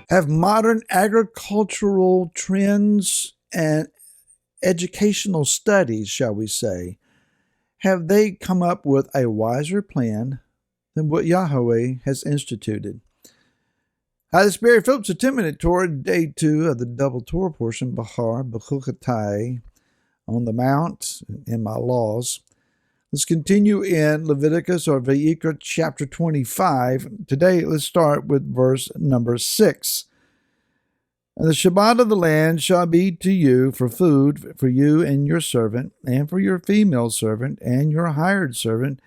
Have modern agricultural trends and educational studies, shall we say, have they come up with a wiser plan than what Yahweh has instituted? Hi, this is Barry Phillips, a 10-minute Torah, day 2 of the double Torah portion, Behar, Bechukatai, on the Mount, in my laws. Let's continue in Leviticus or Vayikra chapter 25. Today, let's start with verse number 6. And the Shabbat of the land shall be to you for food for you and your servant, and for your female servant, and your hired servant,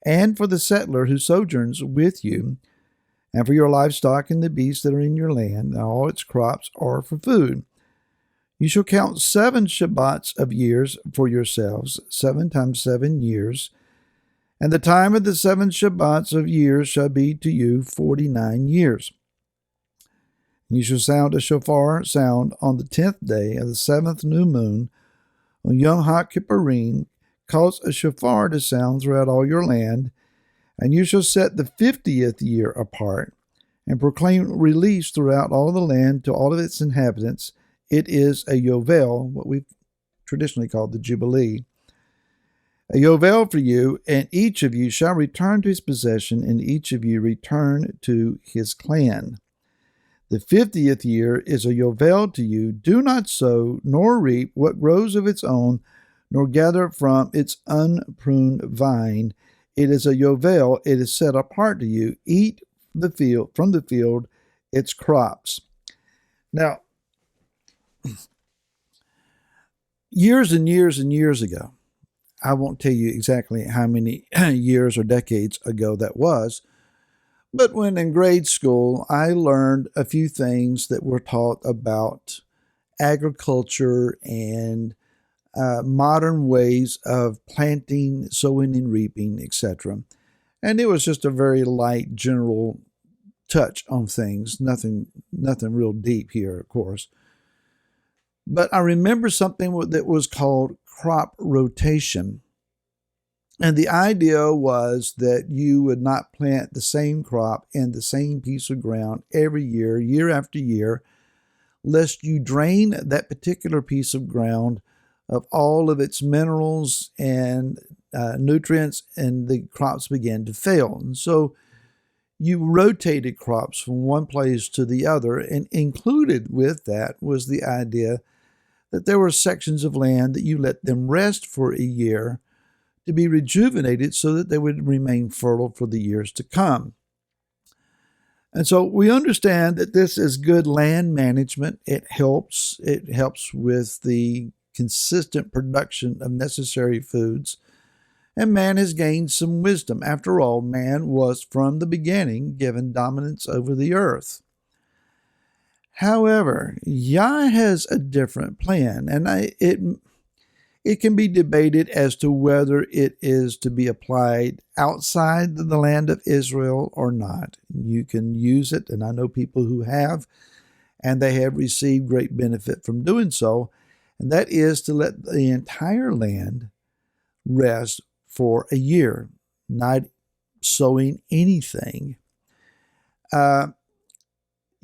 and for the settler who sojourns with you, and for your livestock and the beasts that are in your land, and all its crops are for food. You shall count 7 Shabbats of years for yourselves, 7 times 7 years. And the time of the 7 Shabbats of years shall be to you 49 years. You shall sound a shofar sound on the 10th day of the 7th new moon, on Yom HaKippurim. Cause a shofar to sound throughout all your land, and you shall set the 50th year apart, and proclaim release throughout all the land to all of its inhabitants. It is a Yovel, what we've traditionally called the Jubilee. A Yovel for you, and each of you shall return to his possession, and each of you return to his clan. The 50th year is a Yovel to you. Do not sow, nor reap what grows of its own, nor gather from its unpruned vine. It is a Yovel, it is set apart to you. Eat from the field its crops. Now, years and years and years ago, I won't tell you exactly how many years or decades ago that was, but when in grade school, I learned a few things that were taught about agriculture and modern ways of planting, sowing, and reaping, etc. And it was just a very light, general touch on things. Nothing real deep here, of course. But I remember something that was called crop rotation. And the idea was that you would not plant the same crop in the same piece of ground every year, year after year, lest you drain that particular piece of ground of all of its minerals and nutrients, and the crops began to fail. And so you rotated crops from one place to the other, and included with that was the idea that there were sections of land that you let them rest for a year to be rejuvenated so that they would remain fertile for the years to come. And so we understand that this is good land management. It helps with the consistent production of necessary foods. And man has gained some wisdom. After all, man was from the beginning given dominance over the earth. However, Yah has a different plan, and it can be debated as to whether it is to be applied outside the land of Israel or not. You can use it, and I know people who have, and they have received great benefit from doing so, and that is to let the entire land rest for a year, not sowing anything.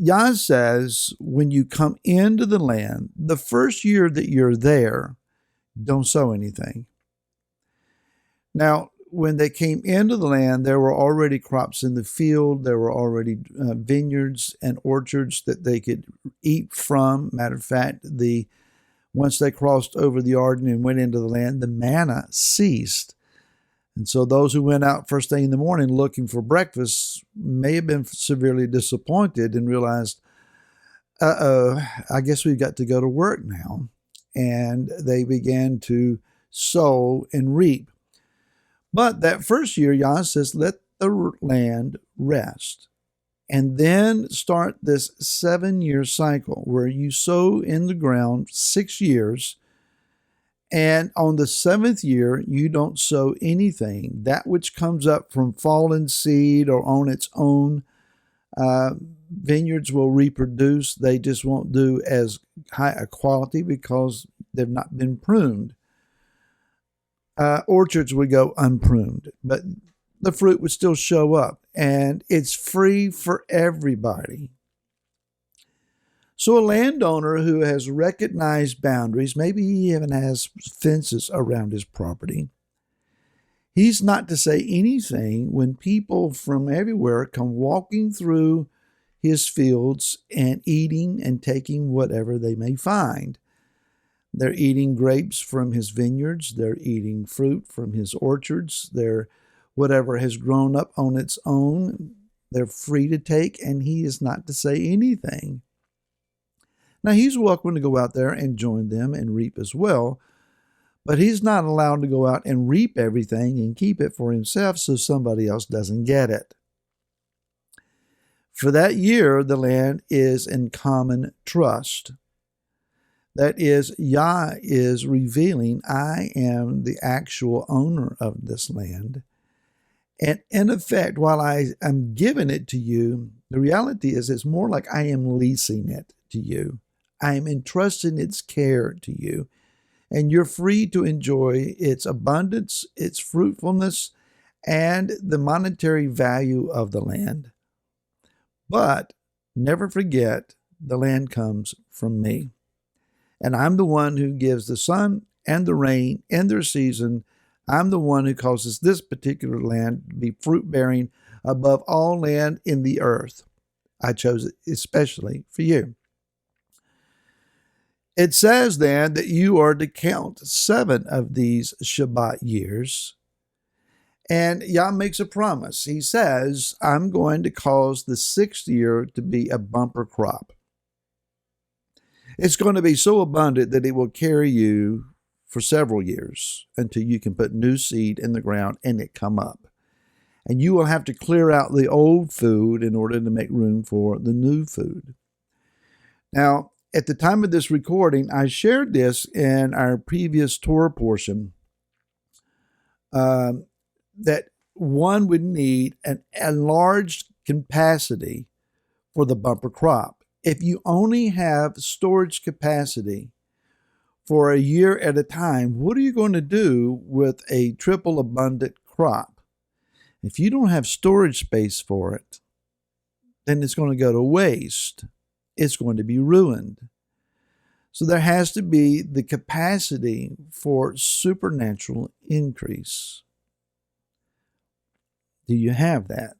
Yah says, when you come into the land, the first year that you're there, don't sow anything. Now, when they came into the land, there were already crops in the field. There were already vineyards and orchards that they could eat from. Matter of fact, once they crossed over the Jordan and went into the land, the manna ceased. And so those who went out first thing in the morning looking for breakfast may have been severely disappointed and realized, I guess we've got to go to work now. And they began to sow and reap. But that first year, Yah says, let the land rest. And then start this 7-year cycle where you sow in the ground 6 years. And on the 7th year, you don't sow anything. That which comes up from fallen seed or on its own, vineyards will reproduce. They just won't do as high a quality because they've not been pruned. Orchards would go unpruned, but the fruit would still show up, and it's free for everybody. So a landowner who has recognized boundaries, maybe he even has fences around his property, he's not to say anything when people from everywhere come walking through his fields and eating and taking whatever they may find. They're eating grapes from his vineyards. They're eating fruit from his orchards. They're whatever has grown up on its own. They're free to take, and he is not to say anything. Now, he's welcome to go out there and join them and reap as well, but he's not allowed to go out and reap everything and keep it for himself so somebody else doesn't get it. For that year, the land is in common trust. That is, Yah is revealing, I am the actual owner of this land. And in effect, while I am giving it to you, the reality is it's more like I am leasing it to you. I am entrusting its care to you. And you're free to enjoy its abundance, its fruitfulness, and the monetary value of the land. But never forget, the land comes from me. And I'm the one who gives the sun and the rain in their season. I'm the one who causes this particular land to be fruit-bearing above all land in the earth. I chose it especially for you. It says then that you are to count 7 of these Shabbat years. And Yah makes a promise. He says, I'm going to cause the 6th year to be a bumper crop. It's going to be so abundant that it will carry you for several years until you can put new seed in the ground and it come up. And you will have to clear out the old food in order to make room for the new food. Now, at the time of this recording, I shared this in our previous Torah portion, that one would need an enlarged capacity for the bumper crop. If you only have storage capacity for a year at a time, what are you going to do with a triple abundant crop? If you don't have storage space for it, then it's going to go to waste. It's going to be ruined. So there has to be the capacity for supernatural increase. Do you have that?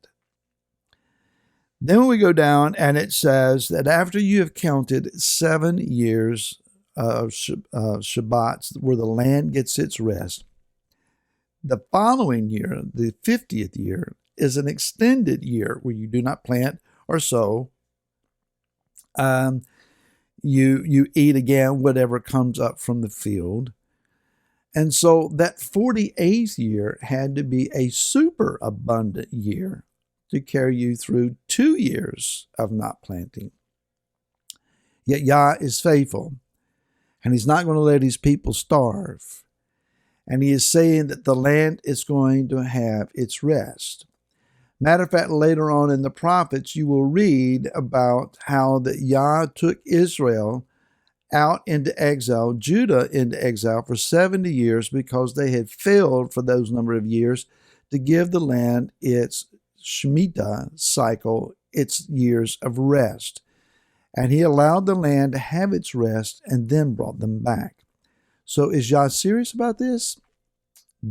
Then we go down and it says that after you have counted 7 years of Shabbats where the land gets its rest, the following year, the 50th year, is an extended year where you do not plant or sow. You eat again whatever comes up from the field. And so that 48th year had to be a super abundant year to carry you through 2 years of not planting. Yet Yah is faithful, and he's not going to let his people starve. And he is saying that the land is going to have its rest. Matter of fact, later on in the prophets, you will read about how that Yah took Israel out into exile, Judah into exile for 70 years because they had failed for those number of years to give the land its Shemitah cycle, its years of rest. And he allowed the land to have its rest and then brought them back. So is Yah serious about this?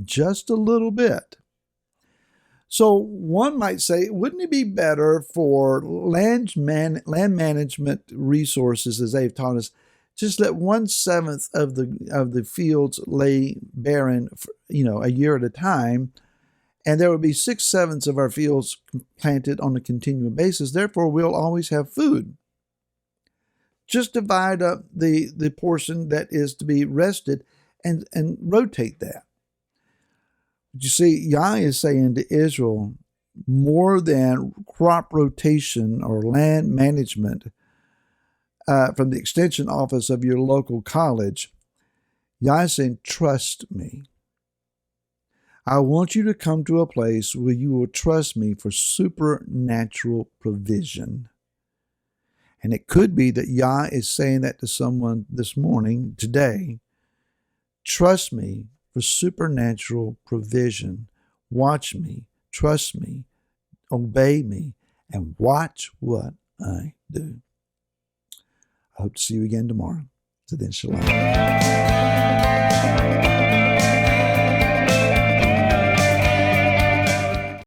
Just a little bit. So one might say, wouldn't it be better for land management resources, as they've taught us, just let 1/7 of the fields lay barren, for, a year at a time, and there would be 6/7 of our fields planted on a continual basis. Therefore, we'll always have food. Just divide up the portion that is to be rested and rotate that. But you see, Yah is saying to Israel, more than crop rotation or land management from the extension office of your local college, Yah is saying, trust me. I want you to come to a place where you will trust me for supernatural provision. And it could be that Yah is saying that to someone this morning, today. Trust me for supernatural provision. Watch me, trust me, obey me, and watch what I do. I hope to see you again tomorrow. So then, shalom.